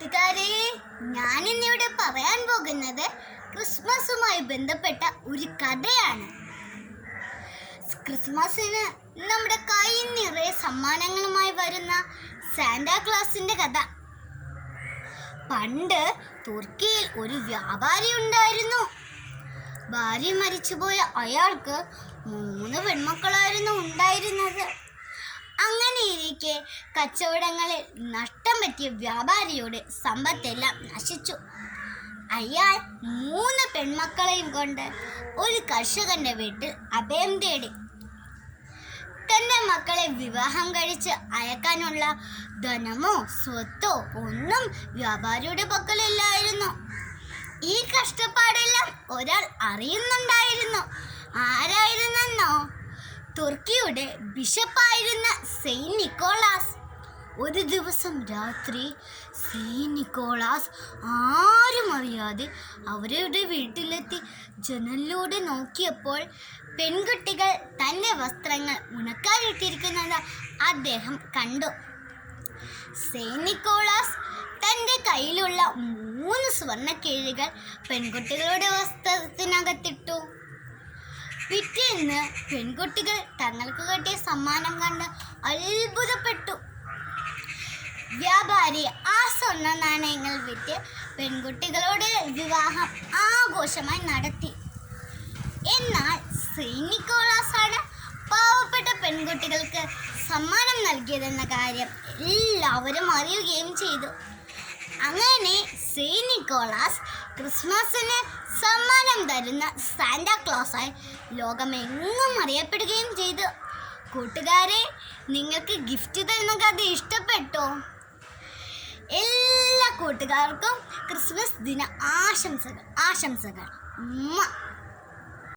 കൂട്ടുകാരെ, ഞാനിന്നിവിടെ പറയാൻ പോകുന്നത് ക്രിസ്മസുമായി ബന്ധപ്പെട്ട ഒരു കഥയാണ്. ക്രിസ്മസിന് നമ്മുടെ കൈ നിറയെ സമ്മാനങ്ങളുമായി വരുന്ന സാന്റാക്ലോസിന്റെ കഥ. പണ്ട് തുർക്കിയിൽ ഒരു വ്യാപാരി ഉണ്ടായിരുന്നു. ഭാര്യ മരിച്ചുപോയ അയാൾക്ക് 3 പെൺമക്കളായിരുന്നു ഉണ്ടായിരുന്നത്. അങ്ങനെയിരിക്കെ കച്ചവടങ്ങളിൽ നഷ്ടം പറ്റിയ വ്യാപാരിയുടെ സമ്പത്തെല്ലാം നശിച്ചു. അയാൾ 3 പെൺമക്കളെയും കൊണ്ട് ഒരു കർഷകന്റെ വീട്ടിൽ അഭയം തേടി. തന്റെ മക്കളെ വിവാഹം കഴിച്ച് അയക്കാനുള്ള ധനമോ സ്വത്തോ ഒന്നും വ്യാപാരിയുടെ പക്കലില്ലായിരുന്നു. ഈ കഷ്ടപ്പാടെല്ലാം ഒരാൾ അറിയുന്നുണ്ടായിരുന്നു. ആരായിരുന്നെന്നോ? തുർക്കിയുടെ ബിഷപ്പായിരുന്ന സെയിന്റ് നിക്കോളാസ്. ഒരു ദിവസം രാത്രി സെയിന്റ് നിക്കോളാസ് ആരും അറിയാതെ അവരുടെ വീട്ടിലെത്തി ജനലിലൂടെ നോക്കിയപ്പോൾ പെൺകുട്ടികൾ തൻ്റെ വസ്ത്രങ്ങൾ ഉണക്കാനിട്ടിരിക്കുന്നത് അദ്ദേഹം കണ്ടു. സെയിന്റ് നിക്കോളാസ് തൻ്റെ കയ്യിലുള്ള 3 സ്വർണ്ണക്കിഴികൾ പെൺകുട്ടികളുടെ വസ്ത്രത്തിനകത്തിട്ടു. പിറ്റേന്ന് പെൺകുട്ടികൾ തങ്ങൾക്ക് കിട്ടിയ സമ്മാനം കണ്ട് അത്ഭുതപ്പെട്ടു. വ്യാപാരി ആ സ്വർണ്ണ നാണയങ്ങൾ വിറ്റ് പെൺകുട്ടികളുടെ വിവാഹം ആഘോഷമായി നടത്തി. എന്നാൽ സെയിന്റ് നിക്കോളാസ് ആണ് പാവപ്പെട്ട പെൺകുട്ടികൾക്ക് സമ്മാനം നൽകിയതെന്ന കാര്യം എല്ലാവരും അറിയുകയും ചെയ്തു. അങ്ങനെ സെയിന്റ് നിക്കോളാസ് ക്രിസ്മസിന് സമ്മാനം തരുന്ന സാന്റാക്ലോസായി ലോകമെങ്ങും അറിയപ്പെടുകയും ചെയ്തു. കൂട്ടുകാരെ, നിങ്ങൾക്ക് ഗിഫ്റ്റ് തരുന്ന കഥ ഇഷ്ടപ്പെട്ടോ? എല്ലാ കൂട്ടുകാർക്കും ക്രിസ്മസ് ദിന ആശംസകൾ.